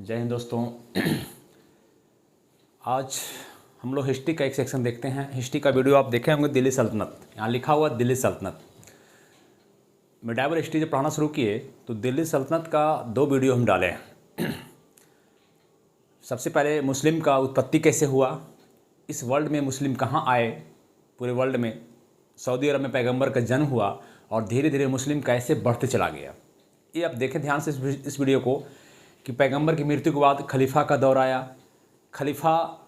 जय हिंद दोस्तों। आज हम लोग हिस्ट्री का एक सेक्शन देखते हैं। हिस्ट्री का वीडियो आप देखे होंगे, दिल्ली सल्तनत। यहाँ लिखा हुआ दिल्ली सल्तनत। मेडाइवल हिस्ट्री जब पढ़ना शुरू किए तो दिल्ली सल्तनत का 2 वीडियो हम डाले हैं। सबसे पहले मुस्लिम का उत्पत्ति कैसे हुआ, इस वर्ल्ड में मुस्लिम कहाँ आए, पूरे वर्ल्ड में सऊदी अरब में पैगंबर का जन्म हुआ और धीरे धीरे मुस्लिम कैसे बढ़ते चला गया। ये आप देखें ध्यान से इस वीडियो को कि पैगंबर की मृत्यु के बाद खलीफा का दौर आया, खलीफा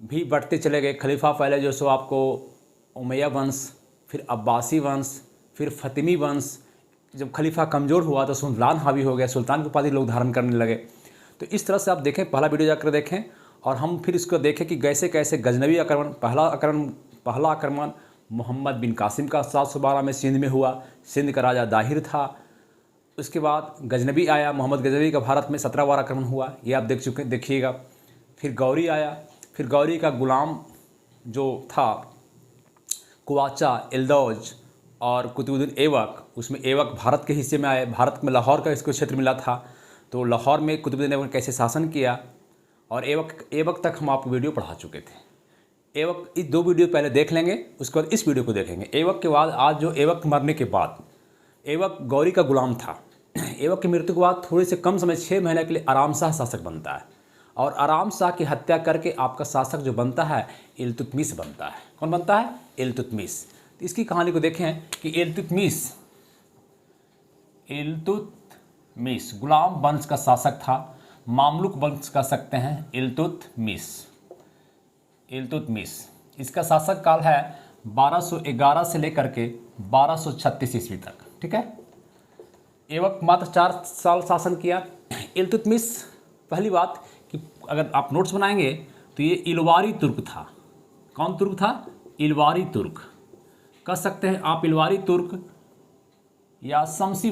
भी बढ़ते चले गए। खलीफा पहले जो सो आपको उमैया वंश, फिर अब्बासी वंश, फिर फ़ातिमी वंश। जब खलीफा कमज़ोर हुआ तो सुल्तान हावी हो गया, सुल्तान की उपाधि लोग धारण करने लगे। तो इस तरह से आप देखें, पहला वीडियो जाकर देखें और हम फिर इसको देखें कि कैसे कैसे गजनवी आक्रमण, पहला आक्रमण मोहम्मद बिन कासिम का 712 में सिंध में हुआ। सिंध का राजा दाहिर था। उसके बाद गजनबी आया, मोहम्मद गजनबी का भारत में 17 बार आक्रमण हुआ, ये आप देखिएगा। फिर गौरी आया, फिर गौरी का गुलाम जो था कुवाचा, एल्दौज और कुतुबुद्दीन ऐबक, उसमें ऐबक भारत के हिस्से में आए। भारत में लाहौर का इसको क्षेत्र मिला था, तो लाहौर में कुतुबुद्दीन ऐबक ने कैसे शासन किया और ऐबक तक हम आपको वीडियो पढ़ा चुके थे। ऐबक इस 2 वीडियो पहले देख लेंगे, उसके बाद इस वीडियो को देखेंगे। ऐबक के बाद आज जो ऐबक मरने के बाद, ऐबक गौरी का गुलाम था। ऐबक की मृत्यु के बाद थोड़े से कम समय 6 महीने के लिए आराम शाह शासक बनता है और आराम शाह की हत्या करके आपका शासक जो बनता है इल्तुतमिश बनता है। कौन बनता है? इल्तुतमिश। तो इसकी कहानी को देखें कि इल्तुतमिश गुलाम वंश का शासक था, मामलुक वंश कह सकते हैं। इल्तुतमिश इसका शासक काल है 1211 से लेकर के 1236 ईस्वी तक। ठीक है, ऐबक मात्र 4 साल शासन किया। इल्तुतमिश, पहली बात कि अगर आप नोट्स बनाएंगे तो ये इलवारी तुर्क था। कौन तुर्क था? इलवारी तुर्क कह सकते हैं आप, इलवारी तुर्क या शमसी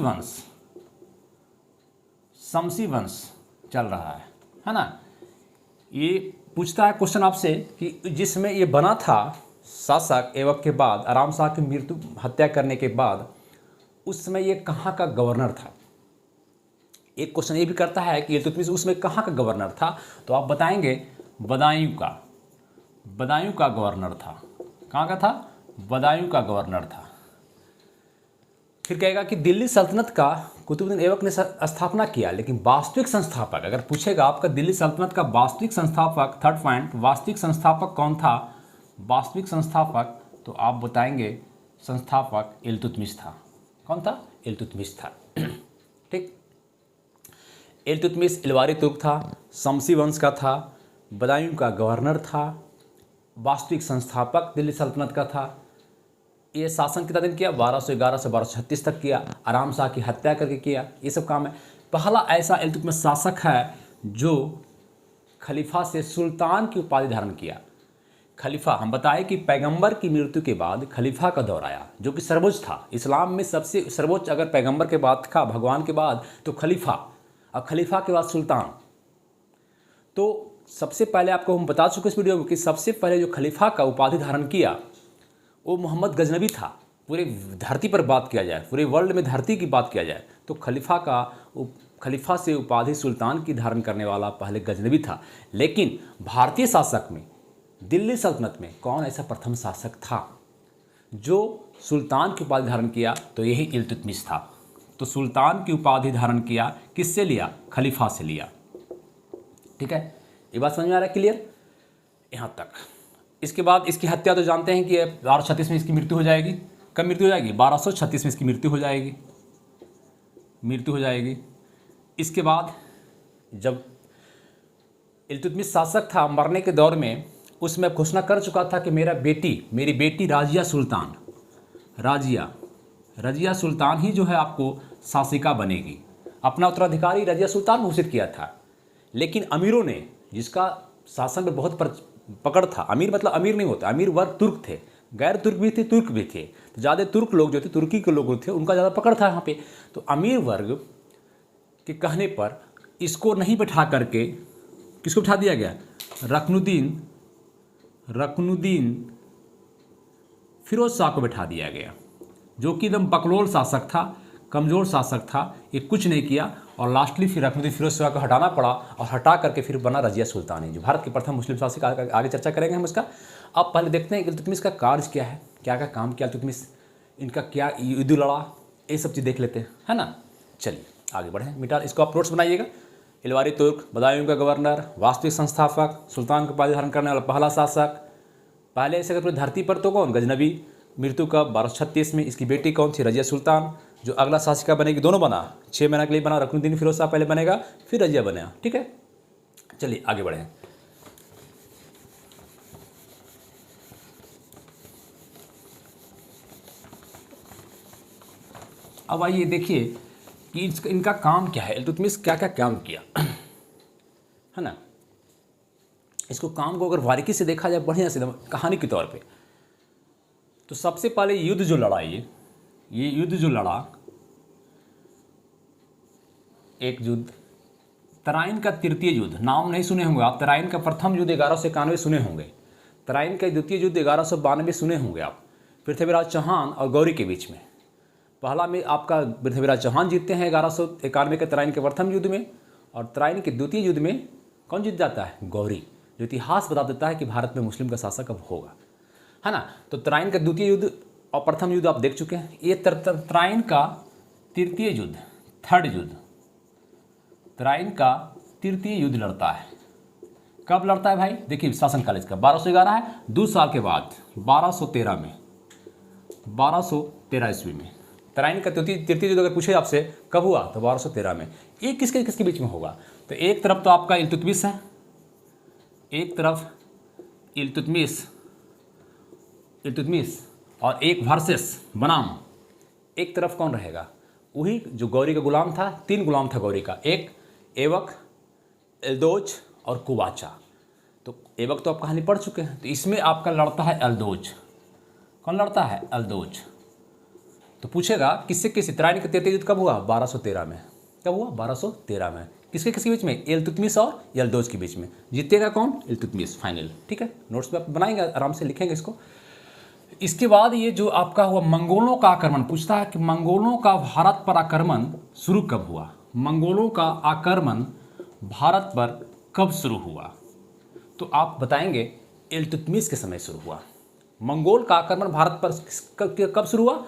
वंश चल रहा है ना। ये पूछता है क्वेश्चन आपसे कि जिसमें ये बना था शासक ऐबक के बाद, आराम शाह की मृत्यु हत्या करने के बाद, उस समय ये कहाँ का गवर्नर था। एक क्वेश्चन ये भी करता है कि इल्तुतमिश उसमें कहाँ का गवर्नर था, तो आप बताएंगे बदायूं का गवर्नर था। कहाँ का था? बदायूं का गवर्नर था। फिर कहेगा कि दिल्ली सल्तनत का कुतुबुद्दीन ऐबक ने स्थापना किया, लेकिन वास्तविक संस्थापक अगर पूछेगा आपका दिल्ली सल्तनत का वास्तविक संस्थापक, 3rd पॉइंट, वास्तविक संस्थापक कौन था? वास्तविक संस्थापक तो आप बताएंगे संस्थापक इल्तुतमिश था। कौन था? इल्तुतमिश था। ठीक, इल्तुतमिश इलवारी तुर्क था, शमसी वंश का था, बदायूं का गवर्नर था, वास्तविक संस्थापक दिल्ली सल्तनत का था। ये शासन कितना दिन किया? 1211 से 1236 तक किया। आराम शाह की हत्या करके किया, ये सब काम है। पहला ऐसा इल्तुतमिश शासक है जो खलीफा से सुल्तान की उपाधि धारण किया। खलीफा, हम बताएं कि पैगंबर की मृत्यु के बाद खलीफा का दौर आया, जो कि सर्वोच्च था। इस्लाम में सबसे सर्वोच्च अगर पैगंबर के बाद था, भगवान के बाद, तो खलीफा, और खलीफा के बाद सुल्तान। तो सबसे पहले आपको हम बता चुके इस वीडियो में कि सबसे पहले जो खलीफा का उपाधि धारण किया वो मोहम्मद गजनबी था। पूरे धरती पर बात किया जाए, पूरे वर्ल्ड में धरती की बात किया जाए तो खलीफा से उपाधि सुल्तान की धारण करने वाला पहले गजनबी था। लेकिन भारतीय शासक में, दिल्ली सल्तनत में कौन ऐसा प्रथम शासक था जो सुल्तान की उपाधि धारण किया? तो यही इल्तुतमिश था। तो सुल्तान की उपाधि धारण किया, किससे लिया? खलीफा से लिया। ठीक है, ये बात समझ में आ रहा है? क्लियर यहाँ तक। इसके बाद इसकी हत्या तो जानते हैं कि 1236 में इसकी मृत्यु हो जाएगी। कब मृत्यु हो जाएगी? 1236 में इसकी मृत्यु हो जाएगी। इसके बाद जब इल्तुतमिश शासक था, मरने के दौर में उसमें घोषणा कर चुका था कि मेरी बेटी राजिया सुल्तान ही जो है आपको शासिका बनेगी। अपना उत्तराधिकारी राजिया सुल्तान घोषित किया था। लेकिन अमीरों ने, जिसका शासन में बहुत पकड़ था, अमीर मतलब अमीर नहीं होता, अमीर वर्ग तुर्क थे, गैर तुर्क भी थे, तुर्क भी थे। तो ज़्यादा तुर्क लोग जो थे, तुर्की के लोग थे, उनका ज़्यादा पकड़ था यहाँ पे। तो अमीर वर्ग के कहने पर इसको नहीं बैठा करके किसको बैठा दिया गया? रकनुद्दीन फिरोज शाह को बैठा दिया गया, जो कि एकदम बकलोल शासक था, कमज़ोर शासक था। ये कुछ नहीं किया और लास्टली फिर रुकनुद्दीन फिरोज शाह को हटाना पड़ा और हटा करके फिर बना रजिया सुल्तानी, जो भारत के प्रथम मुस्लिम शासक। आगे चर्चा करेंगे हम उसका। अब पहले देखते हैं इल्तुतमिश का कार्य क्या है, क्या क्या काम किया इल्तुतमिश, इनका क्या युद्ध लड़ा, ये सब चीज़ देख लेते हैं, है ना। चलिए आगे बढ़ें। मिटाल इसको आप नोट्स बनाइएगा। इलवारी तुर्क, बदायूं का गवर्नर, वास्तविक संस्थापक, सुल्तान का उपाधि धारण करने वाला पहला शासक, पहले ऐसे अगर पूरी धरती पर तो कौन, गजनबी। मृत्यु कब, 1236 में। इसकी बेटी कौन थी, रजिया सुल्तान, जो अगला शासिका बनेगी। दोनों बना, 6 महीने के लिए बना, रुकनुद्दीन फिरोज शाह पहले बनेगा, फिर रजिया बनेगा, ठीक है। चलिए आगे बढ़ें। अब आइए देखिए कि इनका काम क्या है, इल्तुतमिश क्या क्या काम किया, है ना। इसको काम को अगर बारीकी से देखा जाए, बढ़िया से कहानी के तौर पे, तो सबसे पहले युद्ध जो लड़ा, ये युद्ध जो लड़ा, एक युद्ध तराइन का तृतीय युद्ध, नाम नहीं सुने होंगे आप। तराइन का प्रथम युद्ध 1191 सुने होंगे, तराइन का द्वितीय युद्ध 1192 सुने होंगे आप, पृथ्वीराज चौहान और गौरी के बीच में। पहला में आपका पृथ्वीराज चौहान जीतते हैं 1191 के तराइन के प्रथम युद्ध में, और तराइन के द्वितीय युद्ध में कौन जीत जाता है, गौरी, जो इतिहास बता देता है कि भारत में मुस्लिम का शासक अब होगा, है ना। तो तराइन का द्वितीय युद्ध और प्रथम युद्ध आप देख चुके हैं। ये तराइन का तृतीय युद्ध, थर्ड युद्ध, तराइन का तृतीय युद्ध लड़ता है। कब लड़ता है भाई, देखिए शासनकाल इसका 1211 है, 2 साल के बाद 1213 में, 1213 ईस्वी में तराइन का तृतीय युद्ध अगर पूछे आपसे कब हुआ, तो 1213 में। ये किसके किसके बीच में होगा, तो एक तरफ तो आपका इल्तुतमिश है, एक तरफ इल्तुतमिश और एक वर्सेस बनाम, एक तरफ कौन रहेगा, वही जो गौरी का गुलाम था। 3 गुलाम था गौरी का, एक ऐबक, एल्दोज और कुवाचा। तो ऐबक तो आप कहानी पढ़ चुके हैं, तो इसमें आपका लड़ता है एल्दोज। कौन लड़ता है, एल्दोज। तो पूछेगा किससे किससे, तराइन का तृतीय युद्ध कब हुआ, 1213 में। कब हुआ, 1213 में। किसके किसके बीच में, इल्तुतमिश और एल्दोज के बीच में। जीतेगा कौन, इल्तुतमिश, फाइनल, ठीक है। नोट्स पे आप बनाएंगे, आराम से लिखेंगे इसको। इसके बाद ये जो आपका हुआ मंगोलों का आक्रमण, पूछता है कि मंगोलों का भारत पर आक्रमण शुरू कब हुआ, मंगोलों का आक्रमण भारत पर कब शुरू हुआ। तो आप बताएंगे इल्तुतमिश के समय शुरू हुआ। मंगोल का आक्रमण भारत पर कब शुरू हुआ,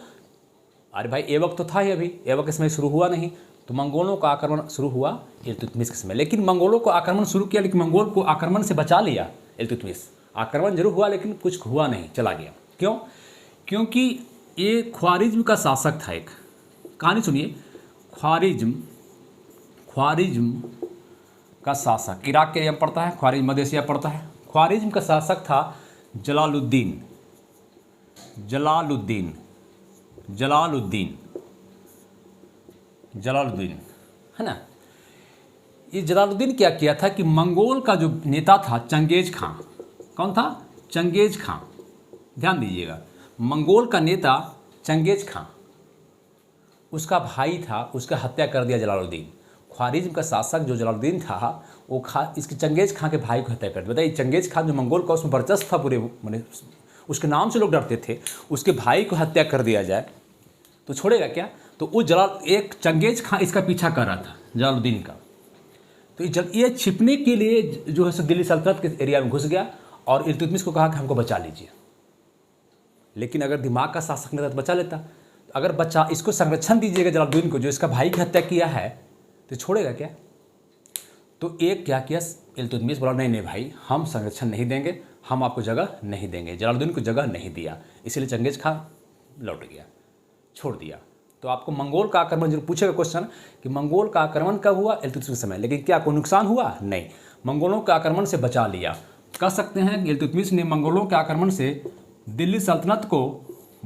अरे भाई ऐबक तो था ही, अभी ऐबक के समय शुरू हुआ नहीं। तो मंगोलों का आक्रमण शुरू हुआ इल्तुतमिश के समय। लेकिन मंगोलों को आक्रमण शुरू किया, लेकिन मंगोल को आक्रमण से बचा लिया इल्तुतमिश। आक्रमण जरूर हुआ लेकिन कुछ हुआ नहीं, चला गया। क्यों, क्योंकि ये ख्वारिज्म का शासक था। एक कहानी सुनिए, ख्वारिज्म का शासक, इराक के एरिया में पड़ता है, ख्वारिज्म मध्य एशिया पड़ता है। ख्वारिज्म का शासक था जलालुद्दीन, है ना। ये जलालुद्दीन क्या किया था कि मंगोल का जो नेता था चंगेज खां, कौन था, चंगेज खां, ध्यान दीजिएगा, मंगोल का नेता चंगेज खां, उसका भाई था, उसका हत्या कर दिया जलालुद्दीन। ख्वारिज्म का शासक जो जलालुद्दीन था, वो इसके चंगेज खां के भाई को हत्या कर दिया। बताइए, चंगेज खां जो मंगोल का उसमें वर्चस्व था, पूरे मैंने उसके नाम से लोग डरते थे, उसके भाई को हत्या कर दिया जाए तो छोड़ेगा क्या। तो वो एक चंगेज खां इसका पीछा कर रहा था जलालुद्दीन का। तो ये छिपने के लिए जो है दिल्ली सल्तनत के एरिया में घुस गया और इल्तुतमिश को कहा कि हमको बचा लीजिए। लेकिन अगर दिमाग का शासक नहीं था तो बचा लेता। तो अगर इसको संरक्षण दीजिएगा जलालुद्दीन को, जो इसका भाई की हत्या किया है, तो छोड़ेगा क्या। तो एक क्या किया, इल्तुतमिश बोला नहीं भाई, हम संरक्षण नहीं देंगे, हम आपको जगह नहीं देंगे। जलालुद्दीन को जगह नहीं दिया, इसीलिए चंगेज खां लौट गया, छोड़ दिया। तो आपको मंगोल का आक्रमण जरूर पूछेगा क्वेश्चन कि मंगोल का आक्रमण कब हुआ, इल्तुतमिश के समय। लेकिन क्या कोई नुकसान हुआ, नहीं, मंगोलों के आक्रमण से बचा लिया। कह सकते हैं कि इल्तुतमिश ने मंगोलों के आक्रमण से दिल्ली सल्तनत को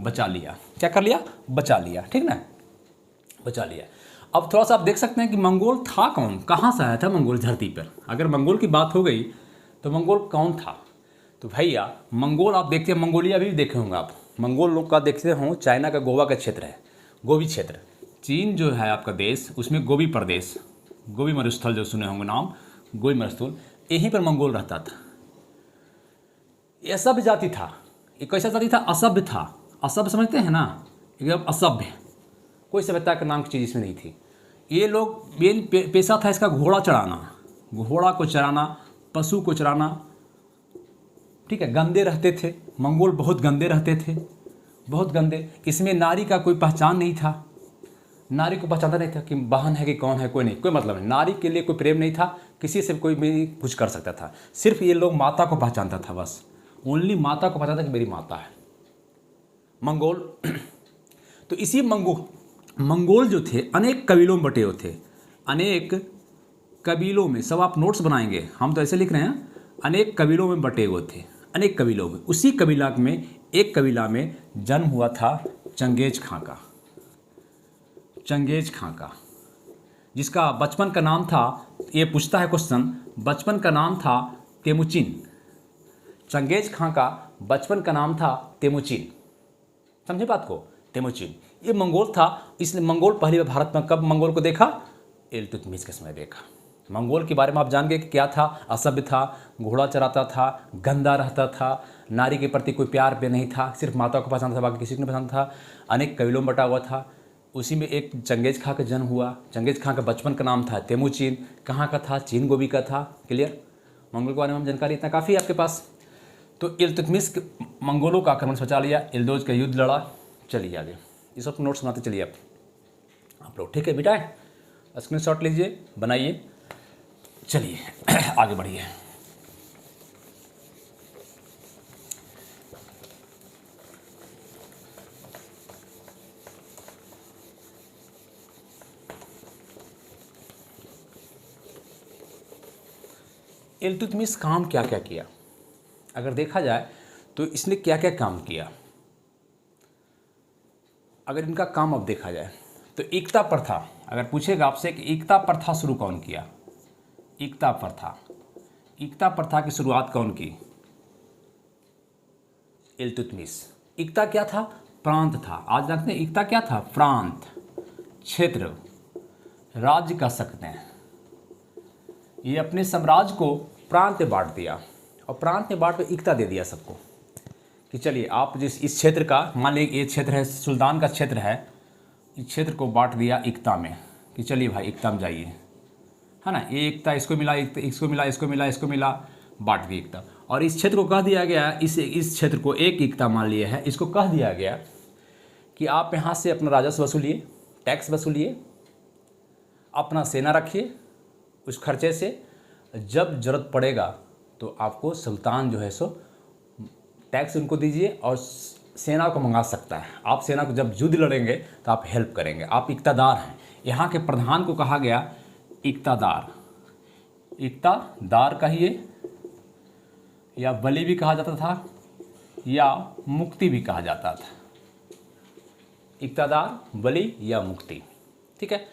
बचा लिया। क्या कर लिया, बचा लिया, ठीक ना, बचा लिया। अब थोड़ा सा आप देख सकते हैं कि मंगोल था कौन, कहाँ से आया था मंगोल धरती पर। अगर मंगोल की बात हो गई तो मंगोल कौन था, तो भैया मंगोल आप देखते हैं, मंगोलिया भी देखे होंगे आप, मंगोल लोग का देखते हो, चाइना का गोवा का क्षेत्र है, गोबी क्षेत्र। चीन जो है आपका देश, उसमें गोबी प्रदेश, गोबी मरुस्थल जो सुने होंगे नाम, गोबी मरुस्थल, यहीं पर मंगोल रहता था। ये असभ्य जाति था। ये कैसा जाति था, असभ्य था। असभ्य समझते हैं ना, एकदम असभ्य, कोई सभ्यता का नाम की चीज़ इसमें नहीं थी। ये लोग मेन पेशा था इसका घोड़ा चढ़ाना, घोड़ा को चराना, पशु को चराना। ठीक है, गंदे रहते थे मंगोल, बहुत गंदे रहते थे, बहुत गंदे। इसमें नारी का कोई पहचान नहीं था, नारी को पहचानता नहीं था कि बहन है कि कौन है, कोई नहीं, कोई मतलब नहीं। नारी के लिए कोई प्रेम नहीं था, किसी से कोई भी कुछ कर सकता था। सिर्फ ये लोग माता को पहचानता था, बस ओनली माता को पहचानता कि मेरी माता है मंगोल। तो इसी मंगोल जो थे अनेक कबीलों में बटे हुए थे, अनेक कबीलों में। सब आप नोट्स बनाएंगे, हम तो ऐसे लिख रहे हैं, अनेक कबीलों में बटे हुए थे, अनेक कबीलों में। उसी कबीला में एक कबीला में जन्म हुआ था चंगेज खां का, चंगेज खां का, जिसका बचपन का नाम था, ये पूछता है क्वेश्चन, बचपन का नाम था तेमुचिन। चंगेज खां का बचपन का नाम था तेमुचिन, समझे बात को, तेमुचिन। ये मंगोल था, इसलिए मंगोल पहली बार भारत में कब मंगोल को देखा? इल्तुतमिश के समय देखा। मंगोल के बारे में आप जान गए कि क्या था? असभ्य था, घोड़ा चराता था, गंदा रहता था, नारी के प्रति कोई प्यार पे नहीं था, सिर्फ माता को पसंद था, बाकी किसी को नहीं पसंद था, अनेक कबीलों में बटा हुआ था। उसी में एक चंगेज खां का जन्म हुआ। चंगेज खां का बचपन का नाम था तेमुचिन। कहाँ का था? चीन गोबी का था। क्लियर? मंगोल के बारे में जानकारी इतना काफ़ी है आपके पास। तो इल्तुतमिश मंगोलों का आक्रमण बचा लिया, इल्दोज का युद्ध लड़ा। चलिए आगे, ये सब नोट्स बनाते चलिए आप लोग, ठीक है बेटा? स्क्रीनशॉट लीजिए, बनाइए, चलिए आगे बढ़िए। इल्तुतमिश काम क्या क्या किया? अगर देखा जाए तो इसने क्या क्या काम किया, अगर इनका काम अब देखा जाए तो एकता प्रथा, अगर पूछेगा आपसे कि एकता प्रथा शुरू कौन किया? एकता प्रथा, एकता प्रथा की शुरुआत कौन की? इल्तुतमिश। एकता क्या था? प्रांत था। आज जानते हैं एकता क्या था? प्रांत, क्षेत्र, राज्य कह सकते हैं। ये अपने साम्राज्य को प्रांत में बांट दिया, और प्रांत में बांट के एकता दे दिया सबको कि चलिए आप जिस इस क्षेत्र का, मान लीजिए ये क्षेत्र है, सुल्तान का क्षेत्र है, इस क्षेत्र को बांट दिया एकता में कि चलिए भाई एकता में जाइए, है ना? ये एकता इसको मिला, इसको मिला, इसको मिला, इसको मिला, बांट दी एकता। और इस क्षेत्र को कह दिया गया, इस क्षेत्र को एक एकता मान लिया है, इसको कह दिया गया कि आप यहाँ से अपना राजस्व वसूलिए, टैक्स वसूलिए, अपना सेना रखिए, उस खर्चे से जब जरूरत पड़ेगा तो आपको सुल्तान जो है सो टैक्स उनको दीजिए, और सेना को मंगा सकता है। आप सेना को जब युद्ध लड़ेंगे तो आप हेल्प करेंगे, आप इक्तादार हैं। यहाँ के प्रधान को कहा गया इक्तादार, इक्तादार कहिए, या बली भी कहा जाता था, या मुक्ति भी कहा जाता था। इक्तादार, बली या मुक्ति, ठीक है?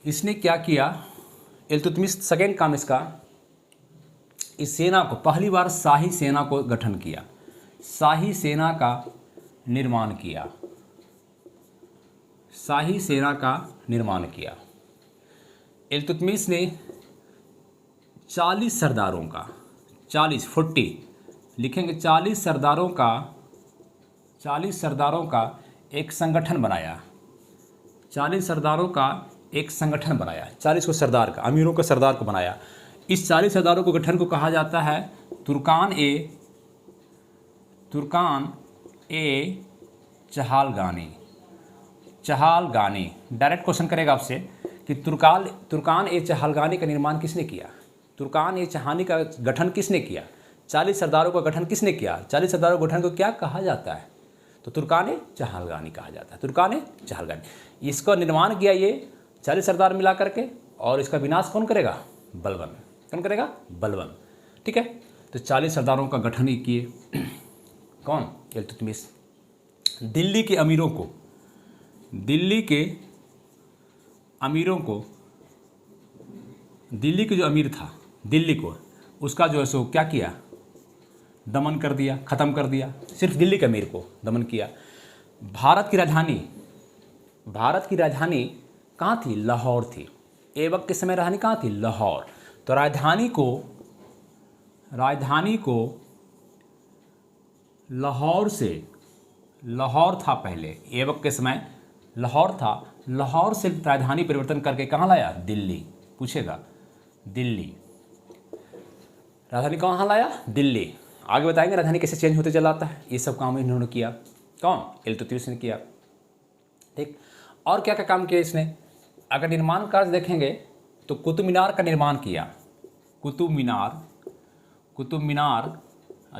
इसने क्या किया? इल्तुतमिश सेकेंड काम इसका, इस सेना को पहली बार शाही सेना को गठन किया, शाही सेना का निर्माण किया, शाही सेना का निर्माण किया। इल्तुतमिश ने 40 सरदारों का, 40 लिखेंगे, 40 सरदारों का एक संगठन बनाया, 40 सरदारों का एक संगठन बनाया, 40 को सरदार का, अमीरों के सरदार को बनाया। इस 40 सरदारों को गठन को कहा जाता है तुर्कान ए चहालगानी। चहालगानी डायरेक्ट क्वेश्चन करेगा आपसे कि तुर्कान ए चहालगानी का निर्माण किसने किया? तुर्कान ए चहानी का गठन किसने किया? 40 सरदारों का गठन किसने किया? 40 सरदारों के गठन को क्या कहा जाता है? तो तुर्कान ए चहालगानी कहा जाता है, तुर्कान ए चहालगानी। इसका निर्माण किया ये 40 सरदार मिला करके, और इसका विनाश कौन करेगा? बलबन। कौन करेगा? बलबन, ठीक है? तो 40 सरदारों का गठन ही किए। कौन? इल्तुतमिश। दिल्ली के अमीरों को, दिल्ली के जो अमीर था दिल्ली को, उसका जो है सो क्या किया? दमन कर दिया, ख़त्म कर दिया। सिर्फ दिल्ली के अमीर को दमन किया। भारत की राजधानी कहाँ थी? लाहौर थी। ऐबक के समय राजधानी कहाँ थी? लाहौर। तो राजधानी को लाहौर था पहले, ऐबक के समय लाहौर था, लाहौर से राजधानी परिवर्तन करके कहाँ लाया? दिल्ली। पूछेगा दिल्ली, राजधानी कहाँ लाया? दिल्ली। आगे बताएंगे राजधानी कैसे चेंज होते चला आता है। ये सब काम इन्होंने किया। कौन? इल्तुतमिश ने किया। ठीक। और क्या क्या काम किया इसने? अगर निर्माण कार्य देखेंगे तो कुतुब मीनार का निर्माण किया। कुतुब मीनार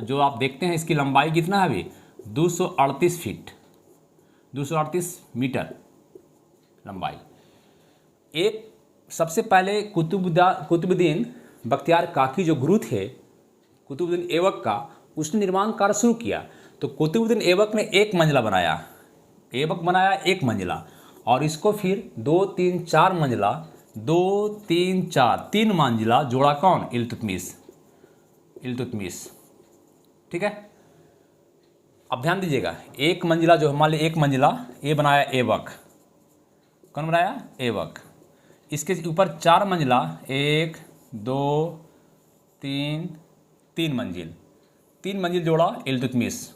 जो आप देखते हैं, इसकी लंबाई कितना है अभी? 238 फीट, 238 मीटर लंबाई। एक सबसे पहले कुतुबुद्दीन बख्तियार काकी जो गुरु थे, कुतुबुद्दीन ऐबक का, उसने निर्माण कार्य शुरू किया। तो कुतुबुद्दीन ऐबक ने एक मंजिला बनाया, एक मंजिला, और इसको फिर 2 3 4 मंजिला, 2 3 4 3 मंजिला जोड़ा। कौन? इल्तुतमिश। ठीक है। अब ध्यान दीजिएगा, एक मंजिला जो मान लीजिए एक मंजिला ये बनाया ऐबक। कौन बनाया? ऐबक। इसके ऊपर 4 मंजिला, 1 2 3 3 मंजिल, 3 मंजिल जोड़ा इल्तुतमिश,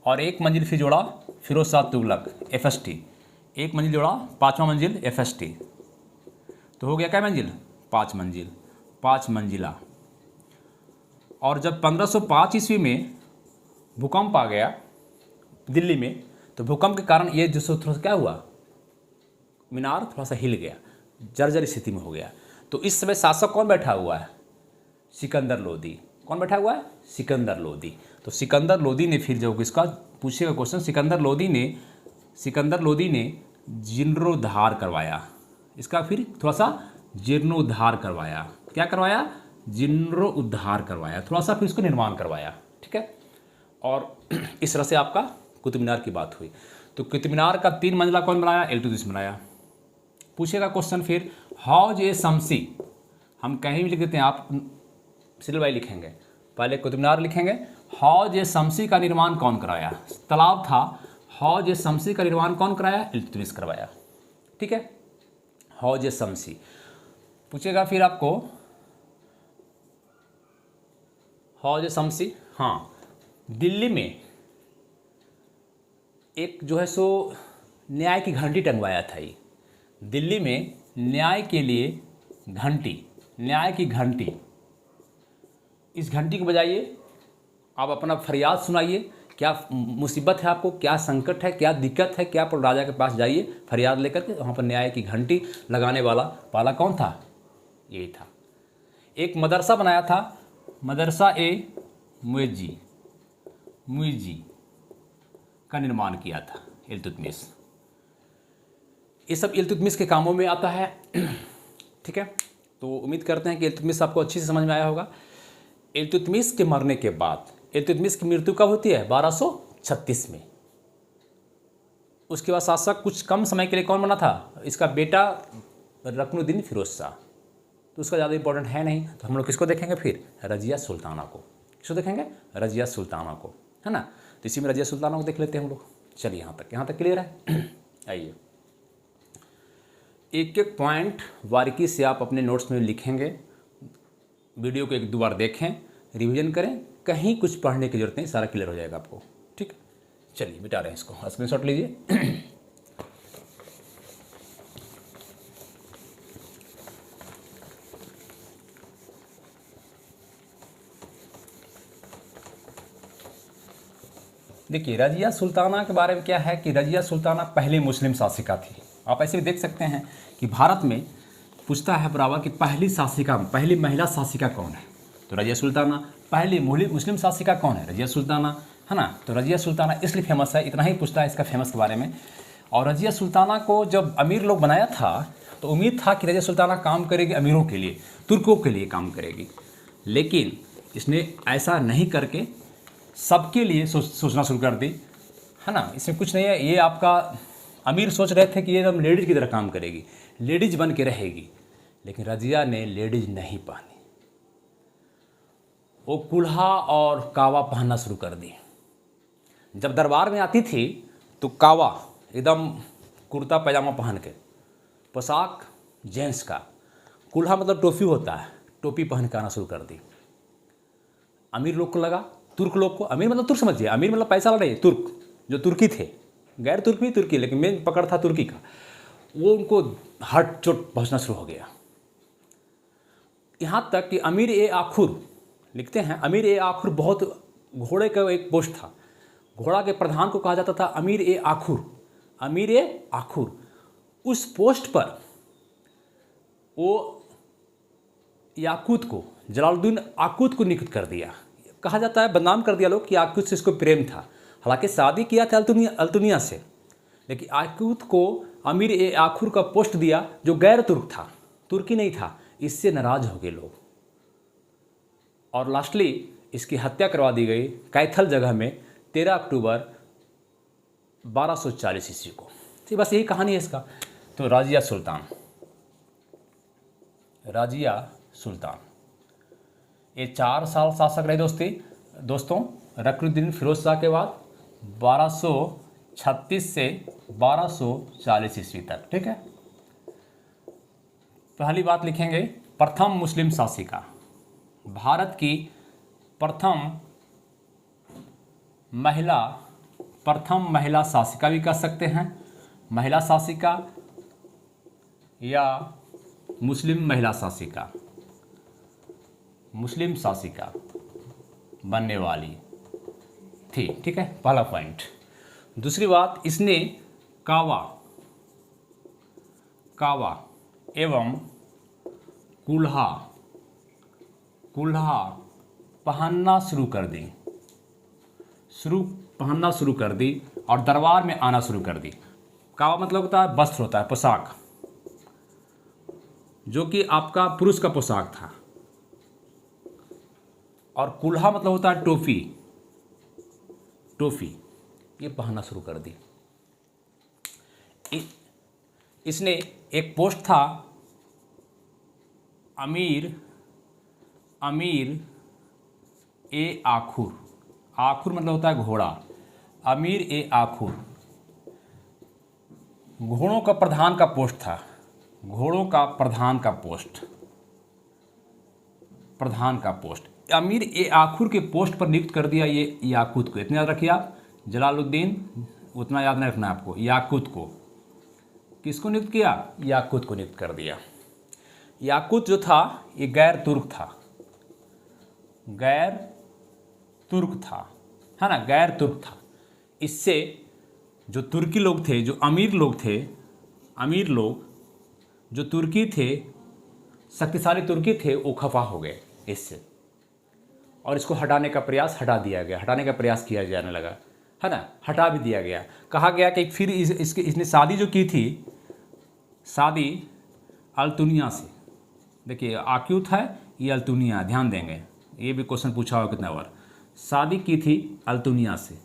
और एक मंजिल फिर जोड़ा फिरोज शाह तुगलक, FST। एक मंजिल जोड़ा, 5वां मंजिल FST। तो हो गया क्या मंजिल? 5 मंजिल, 5 मंजिला। और जब 1505 ईस्वी में भूकंप आ गया दिल्ली में, तो भूकंप के कारण ये जो थोड़ा सा क्या हुआ, मीनार थोड़ा सा हिल गया, जर्जर स्थिति में हो गया। तो इस समय शासक कौन बैठा हुआ है? सिकंदर लोदी। कौन बैठा हुआ है? सिकंदर लोदी। तो सिकंदर लोदी ने फिर जो इसका पूछेगा क्वेश्चन, सिकंदर लोदी ने जीर्णोद्धार करवाया। इसका फिर थोड़ा सा जीर्णोद्धार करवाया। क्या करवाया? जीर्णोद्धार करवाया, थोड़ा सा फिर इसको निर्माण करवाया। ठीक है। और इस तरह से आपका कुतुब मीनार की बात हुई। तो कुतुब मीनार का 3 मंजिला कौन बनाया? इल्तुतमिश बनाया। पूछेगा क्वेश्चन फिर, हौज ए शम्सी, हम कहीं भी लिख देते हैं, आप सीरियल वाइज लिखेंगे। पहले कुतुब मीनार लिखेंगे। हौज ए शम्सी का निर्माण कौन कराया? तालाब था, हौज ए शम्सी का निर्माण कौन कराया? इल्तुतमिश करवाया। ठीक है। हौज ए शम्सी पूछेगा फिर आपको, हौज ए शम्सी। हाँ, दिल्ली में एक जो है सो न्याय की घंटी टंगवाया था। ये दिल्ली में न्याय के लिए घंटी, न्याय की घंटी, इस घंटी को बजाइए, आप अपना फरियाद सुनाइए, क्या मुसीबत है आपको, क्या संकट है, क्या दिक्कत है, क्या पर राजा के पास जाइए फरियाद लेकर के। वहाँ पर न्याय की घंटी लगाने वाला कौन था? यही था। एक मदरसा बनाया था, मदरसा ए मुइज़्ज़ी का निर्माण किया था इल्तुतमिश। ये सब इल्तुतमिश के कामों में आता है। ठीक है। तो उम्मीद करते हैं कि इल्तुतमिश आपको अच्छी से समझ में आया होगा। इल्तुतमिश के मरने के बाद, इल्तुतमिश की मृत्यु कब होती है? 1236 में। उसके बाद शासक कुछ कम समय के लिए कौन बना था? इसका बेटा रुकनुद्दीन फिरोज शाह। तो उसका ज़्यादा इंपॉर्टेंट है नहीं, तो हम लोग किसको देखेंगे फिर? रजिया सुल्ताना को। किसको देखेंगे? रजिया सुल्ताना को, है ना। तो इसी में रजिया सुल्ताना को देख लेते हैं हम लोग। चलिए यहाँ तक क्लियर है। आइए, एक एक पॉइंट बारीकी से आप अपने नोट्स में लिखेंगे। वीडियो को 1-2 बार देखें, रिवीजन करें, कहीं कुछ पढ़ने की जरूरत नहीं, सारा क्लियर हो जाएगा आपको। ठीक। चलिए मिटा रहे हैं इसको, स्क्रीनशॉट लीजिए। देखिए, रजिया सुल्ताना के बारे में क्या है कि रजिया सुल्ताना पहली मुस्लिम शासिका थी। आप ऐसे भी देख सकते हैं कि भारत में पूछता है बराबर कि पहली महिला शासिका कौन है? तो रजिया सुल्ताना। पहली मुस्लिम शासिका कौन है? रजिया सुल्ताना, है ना। तो रजिया सुल्ताना इसलिए फेमस है, इतना ही पूछता है इसका फेमस के बारे में। और रजिया सुल्ताना को जब अमीर लोग बनाया था, तो उम्मीद था कि रजिया सुल्ताना काम करेगी अमीरों के लिए, तुर्कों के लिए काम करेगी। लेकिन इसने ऐसा नहीं करके सबके लिए सोचना शुरू कर दी, है ना। इसमें कुछ नहीं है, ये आपका अमीर सोच रहे थे कि ये हम लेडीज़ की तरह काम करेगी, लेडीज बन के रहेगी। लेकिन रजिया ने लेडीज नहीं पहनी, वो कुल्हा और कावा पहनना शुरू कर दी। जब दरबार में आती थी तो कावा एकदम कुर्ता पैजामा पहन के, पोशाक जेंट्स का, कुल्हा मतलब टोपी होता है, टोपी पहन के आना शुरू कर दी। अमीर लोग को लगा, तुर्क लोग को, अमीर मतलब तुर्क समझिए, अमीर मतलब पैसा वाला नहीं, तुर्क जो तुर्की थे, गैर तुर्क भी तुर्की, लेकिन मेन पकड़ था तुर्की का। वो उनको हट चोट पहुँचना शुरू हो गया। यहाँ तक कि अमीर ए आखुर लिखते हैं, अमीर ए आखुर बहुत घोड़े का एक पोस्ट था, घोड़ा के प्रधान को कहा जाता था अमीर ए आखुर, अमीर ए आखुर। उस पोस्ट पर वो याकूत को, जलालुद्दीन याकूत को नियुक्त कर दिया। कहा जाता है, बदनाम कर दिया लोग कि याकूत से इसको प्रेम था, हालांकि शादी किया था अल्तुनिया से, लेकिन याकूत को अमीर ए आखुर का पोस्ट दिया जो गैर तुर्क था, तुर्की नहीं था। इससे नाराज हो गए लोग और लास्टली इसकी हत्या करवा दी गई कैथल जगह में 13 अक्टूबर 1240 ईस्वी को। तो बस यही कहानी है इसका। तो राजिया सुल्तान, राजिया सुल्तान ये 4 साल शासक रहे दोस्तों रुकनुद्दीन फिरोज शाह के बाद 1236 से 1240 ईस्वी तक। ठीक है, पहली बात लिखेंगे, प्रथम मुस्लिम शासिका, भारत की प्रथम महिला शासिका भी कह सकते हैं, महिला शासिका या मुस्लिम महिला शासिका, मुस्लिम शासिका बनने वाली थी। ठीक है, पहला पॉइंट। दूसरी बात, इसने कावा एवं कुल्हा पहनना शुरू कर दी और दरबार में आना शुरू कर दी। कावा मतलब होता है वस्त्र, होता है पोशाक, जो कि आपका पुरुष का पोशाक था, और कुल्हा मतलब होता है टोपी, ये पहनना शुरू कर दी। इसने एक पोस्ट था अमीर ए आखुर, आखुर मतलब होता है घोड़ा, अमीर ए आखुर घोड़ों का प्रधान का पोस्ट था, घोड़ों का प्रधान का पोस्ट। अमीर ए आखुर के पोस्ट पर नियुक्त कर दिया ये याकूत को। इतना याद रखिए आप, जलालुद्दीन उतना याद नहीं रखना आपको, याकूत को। किसको नियुक्त किया? याकूत को नियुक्त कर दिया। याकूत जो था ये गैर तुर्क था, है ना, गैर तुर्क था। इससे जो तुर्की लोग थे, जो अमीर लोग जो तुर्की थे, शक्तिशाली तुर्की थे, वो खफा हो गए इससे, और इसको हटाने का प्रयास किया जाने लगा, है ना, हटा भी दिया गया। कहा गया कि फिर इसने शादी जो की थी, शादी अल्तुनिया से, देखिए आक्यूत है, ये अल्तुनिया, ध्यान देंगे, ये भी क्वेश्चन पूछा हुआ कितना बार। शादी की थी अल्तुनिया से।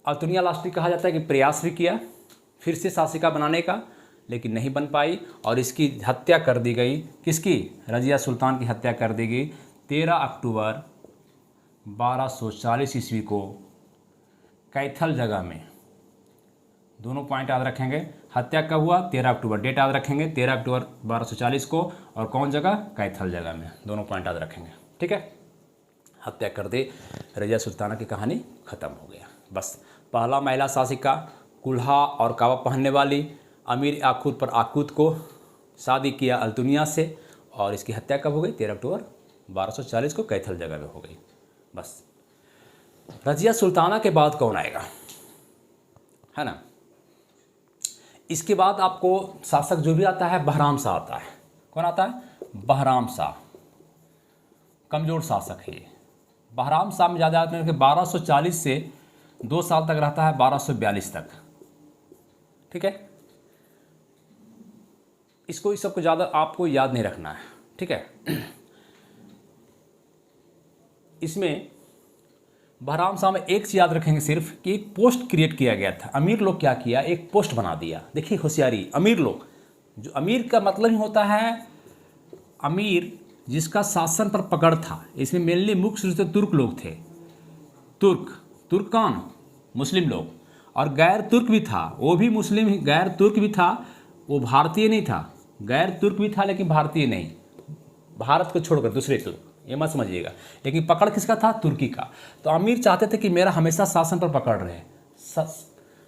अल्तुनिया लास्टली कहा जाता है कि प्रयास भी किया फिर से शासिका बनाने का, लेकिन नहीं बन पाई, और इसकी हत्या कर दी गई। किसकी? रजिया सुल्तान की हत्या कर दी गई 13 अक्टूबर 1240 ईस्वी को कैथल जगह में। दोनों पॉइंट याद रखेंगे, हत्या कब हुआ? 13 अक्टूबर, डेट याद रखेंगे, 13 अक्टूबर 1240 को, और कौन जगह? कैथल जगह में। दोनों पॉइंट याद रखेंगे, ठीक है। हत्या कर दे, रजिया सुल्ताना की कहानी खत्म हो गया। बस पहला महिला शासिका, कुल्हा और कावा पहनने वाली, अमीर आखुद पर आकूत को शादी किया अल्तुनिया से, और इसकी हत्या कब हो गई? 13 अक्टूबर 1240 को कैथल जगह में हो गई। बस रजिया सुल्ताना के बाद कौन आएगा, है ना? इसके बाद आपको शासक जो भी आता है, बहराम शाह आता है। कौन आता है? बहराम शाह। कमज़ोर शासक है ये। बहराम शाह में ज़्यादा आते हैं कि 1240 से 2 साल तक रहता है, 1242 तक, ठीक है। इसको इस सबको ज़्यादा आपको याद नहीं रखना है, ठीक है। इसमें बहराम शाह में एक चीज़ याद रखेंगे सिर्फ, कि एक पोस्ट क्रिएट किया गया था। अमीर लोग क्या किया, एक पोस्ट बना दिया। देखिए होशियारी, अमीर लोग, जो अमीर का मतलब ही होता है अमीर जिसका शासन पर पकड़ था। इसमें मेनली मुख्य रूप से तुर्क लोग थे। तुर्क कौन? मुस्लिम लोग। और गैर तुर्क भी था, वो भी मुस्लिम ही, गैर तुर्क भी था, वो भारतीय नहीं था। गैर तुर्क भी था लेकिन भारतीय नहीं, भारत को छोड़कर दूसरे तुर्क, ये मत समझिएगा। लेकिन पकड़ किसका था? तुर्की का। तो अमीर चाहते थे कि मेरा हमेशा शासन पर पकड़ रहे,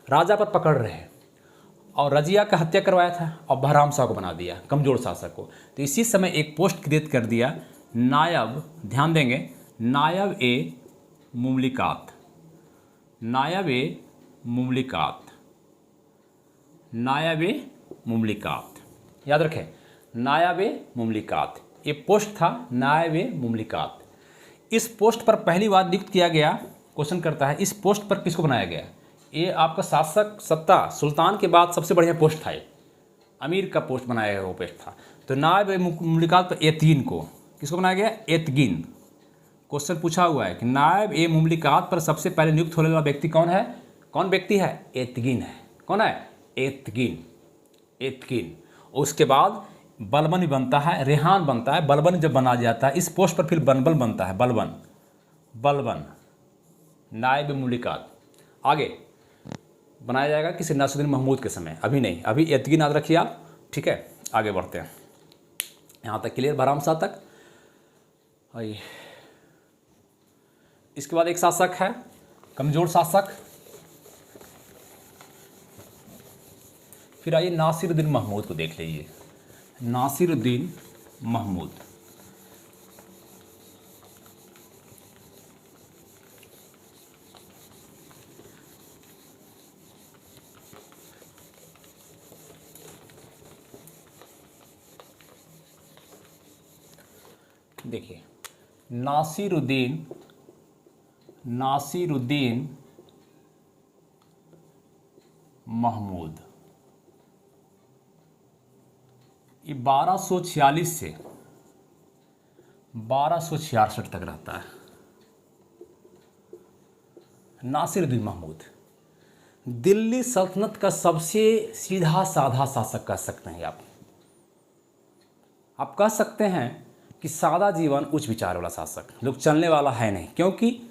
राजा पर पकड़ रहे, और रजिया का हत्या करवाया था और बहराम शाह को बना दिया कमज़ोर शासक को। तो इसी समय एक पोस्ट क्रिएट कर दिया नायब, ध्यान देंगे, नायब ए मुमलिकात, नायब ए मुमलिकात, नायब ए मुमलिकात, याद रखें नायब ए मुमलिकात, ये पोस्ट था नायब ए मुमलिकात। इस पोस्ट पर पहली बार नियुक्त किया गया, क्वेश्चन करता है इस पोस्ट पर किसको बनाया गया। ये आपका शासक सत्ता सुल्तान के बाद सबसे बढ़िया पोस्ट था, ये अमीर का पोस्ट बनाया गया वो पोस्ट था। तो नायब ए मुमलिकात पर एतगीन को किसको बनाया गया, एतगीन। क्वेश्चन पूछा हुआ है कि नायब ए मुमलिकात पर सबसे पहले नियुक्त होने वाला व्यक्ति कौन है, कौन व्यक्ति है, एतगीन है। कौन है, एतगीन, एतगीन। उसके बाद बलबन भी बनता है, रेहान बनता है, बलबन जब बना जाता है इस पोस्ट पर फिर बनबल बनता है, बलबन, बलबन, नायब मुमलिकात। आगे बनाया जाएगा किसी नासिरुद्दीन महमूद के समय, अभी नहीं, अभी एतगीन याद रखिए आप, ठीक है। आगे बढ़ते हैं, यहाँ तक क्लियर, बहराम शाह तक। आइए, इसके बाद एक शासक है कमज़ोर शासक, फिर आइए नासिरुद्दीन महमूद को देख लीजिए, नासिरुद्दीन महमूद। देखिए नासिरुद्दीन महमूद ये 1246 से 1266 तक रहता है। नासिरुद्दीन महमूद दिल्ली सल्तनत का सबसे सीधा साधा शासक कह सकते हैं आप कह सकते हैं कि सादा जीवन उच्च विचार वाला शासक, लोग चलने वाला है नहीं, क्योंकि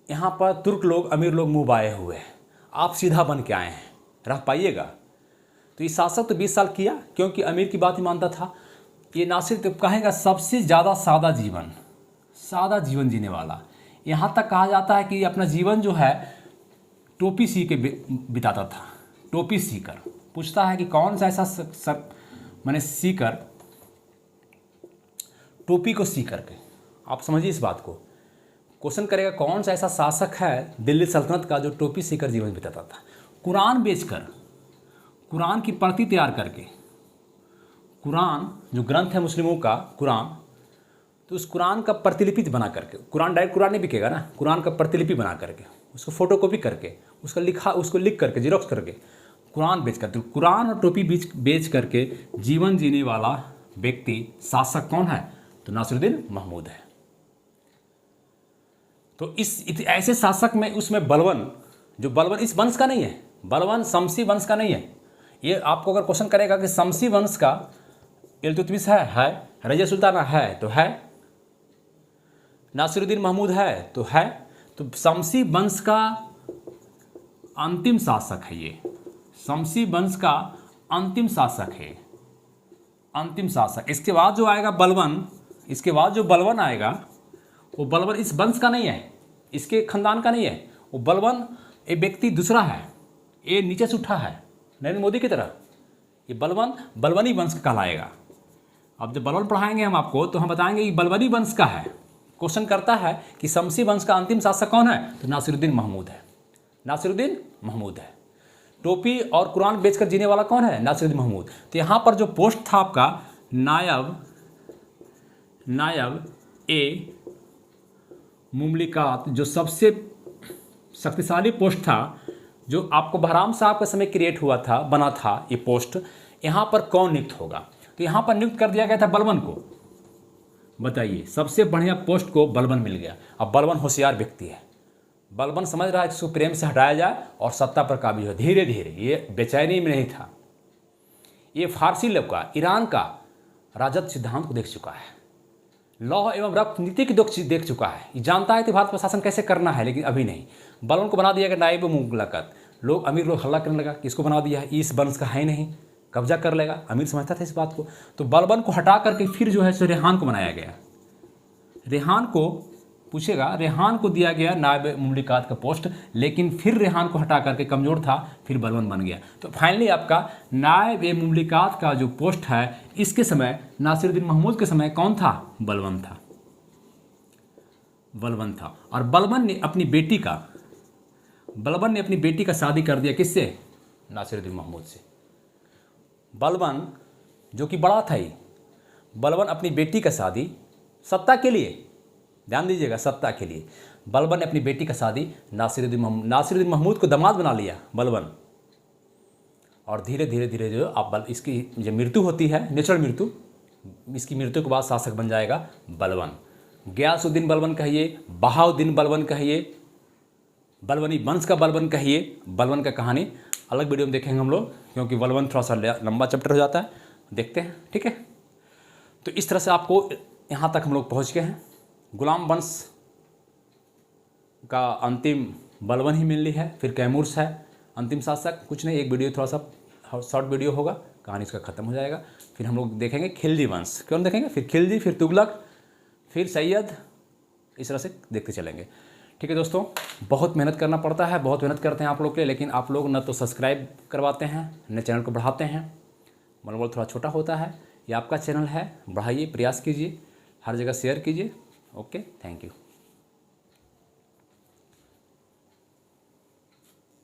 यहाँ पर तुर्क लोग अमीर लोग मुँह बाए हुए हैं, आप सीधा बन के आए हैं, रह पाइएगा। तो ये शासक तो 20 साल किया, क्योंकि अमीर की बात ही मानता था। ये नासिर तो कहेगा सबसे ज़्यादा सादा जीवन जीने वाला। यहाँ तक कहा जाता है कि अपना जीवन जो है टोपी सी के बिताता था, टोपी सीकर। पूछता है कि कौन सा ऐसा मैंने सीकर, टोपी को सी करके, आप समझिए इस बात को। क्वेश्चन करेगा कौन सा ऐसा शासक है दिल्ली सल्तनत का जो टोपी सीकर जीवन बिताता था। कुरान बेचकर, कुरान की प्रति तैयार करके, कुरान जो ग्रंथ है मुस्लिमों का कुरान, तो उस कुरान का प्रतिलिपि बना करके, कुरान डायरेक्ट कुरान नहीं बिकेगा ना, कुरान का प्रतिलिपि बना करके, उसको फोटोकॉपी करके, उसको लिख करके, जेरोक्स करके कुरान बेच कर, तो कुरान और टोपी बेच करके जीवन जीने वाला व्यक्ति शासक कौन है, तो नासिरुद्दीन महमूद है। तो ऐसे शासक में उसमें बलबन, जो बलबन इस वंश का नहीं है, बलबन शमसी वंश का नहीं है। ये आपको अगर क्वेश्चन करेगा कि शमसी वंश का इल्तुतमिश है, रजिया सुल्ताना है तो है, नासिरुद्दीन महमूद है तो है, तो शमसी वंश का अंतिम शासक है ये, शमसी वंश का अंतिम शासक है, अंतिम शासक। इसके बाद जो आएगा बलबन, इसके बाद जो बलबन आएगा वो बलबन इस वंश का नहीं है, इसके खानदान का नहीं है, वो बलबन एक व्यक्ति दूसरा है, ये नीचे से उठा है नरेंद्र मोदी की तरह, ये बलबन बलबनी वंश कहलाएगा। अब जब बलबन पढ़ाएंगे हम आपको तो हम बताएंगे कि बलबनी वंश का है। क्वेश्चन करता है कि शमसी वंश का अंतिम शासक कौन है, तो नासिरुद्दीन महमूद है, नासिरुद्दीन महमूद है। टोपी और कुरान बेचकर जीने वाला कौन है, नासिरुद्दीन महमूद। तो यहाँ पर जो पोस्ट था आपका नायब ए मुमलिकात, जो सबसे शक्तिशाली पोस्ट था, जो आपको बहराम साहब के समय क्रिएट हुआ था, बना था ये पोस्ट, यहाँ पर कौन नियुक्त होगा, तो यहाँ पर नियुक्त कर दिया गया था बलबन को। बताइए, सबसे बढ़िया पोस्ट को बलबन मिल गया। अब बलबन होशियार व्यक्ति है, बलबन समझ रहा है कि इसको प्रेम से हटाया जाए और सत्ता पर काबिज हो। धीरे धीरे, ये बेचैनी में नहीं था, ये फारसी लोग का, ईरान का राजद सिद्धांत को देख चुका है, लौह एवं रक्त नीति की देख चुका है, ये जानता है कि भारत पर शासन कैसे करना है, लेकिन अभी नहीं। बलबन को बना दिया गया नायब मुमलिकात। लोग अमीर लोग हल्ला करने लगा कि इसको बना दिया है, इस वंश का है नहीं, कब्जा कर लेगा। अमीर समझता था इस बात को, तो बलबन को हटा करके फिर जो है सो रेहान को बनाया गया। रेहान को पूछेगा रेहान को दिया गया नायब मुमलिकात का पोस्ट, लेकिन फिर रेहान को हटा करके कमज़ोर था, फिर बलबन बन गया। तो फाइनली आपका नायब मुमलिकात का जो पोस्ट है इसके समय नासिरुद्दीन महमूद के समय कौन था? बलबन था। बलबन था। और बलबन ने अपनी बेटी का शादी कर दिया किससे? नासिरुद्दीन महमूद से। बलबन जो कि बड़ा था ही, बलबन अपनी बेटी का शादी सत्ता के लिए, ध्यान दीजिएगा, सत्ता के लिए बलबन ने अपनी बेटी का शादी नासिरुद्दीन महमूद को दामाद बना लिया बलबन। और धीरे धीरे जो आप इसकी जो मृत्यु होती है, नेचुरल मृत्यु, इसकी मृत्यु के बाद शासक बन जाएगा बलबन। गयासुद्दीन बलबन कहिए, बहाउद्दीन बलबन कहिए, बलबनी वंश का बलबन कहिए, बलबन का कहानी अलग वीडियो में देखेंगे हम लोग, क्योंकि बलबन थोड़ा सा लंबा चैप्टर हो जाता है, देखते हैं, ठीक है। तो इस तरह से आपको यहाँ तक हम लोग पहुँच गए हैं। गुलाम वंश का अंतिम बलबन ही मिल ली है, फिर कैमूर्स है अंतिम शासक। कुछ नहीं, एक वीडियो थोड़ा सा शॉर्ट वीडियो होगा, कहानी इसका ख़त्म हो जाएगा। फिर हम लोग देखेंगे खिलजी वंश, क्यों देखेंगे, फिर खिलजी, फिर तुगलक, फिर सैयद, इस तरह से देखते चलेंगे, ठीक है दोस्तों। बहुत मेहनत करना पड़ता है, बहुत मेहनत करते हैं आप लोग के लिए, लेकिन आप लोग न तो सब्सक्राइब करवाते हैं, न चैनल को बढ़ाते हैं। मनोबल थोड़ा छोटा होता है, ये आपका चैनल है, बढ़ाइए, प्रयास कीजिए, हर जगह शेयर कीजिए। Okay, thank you.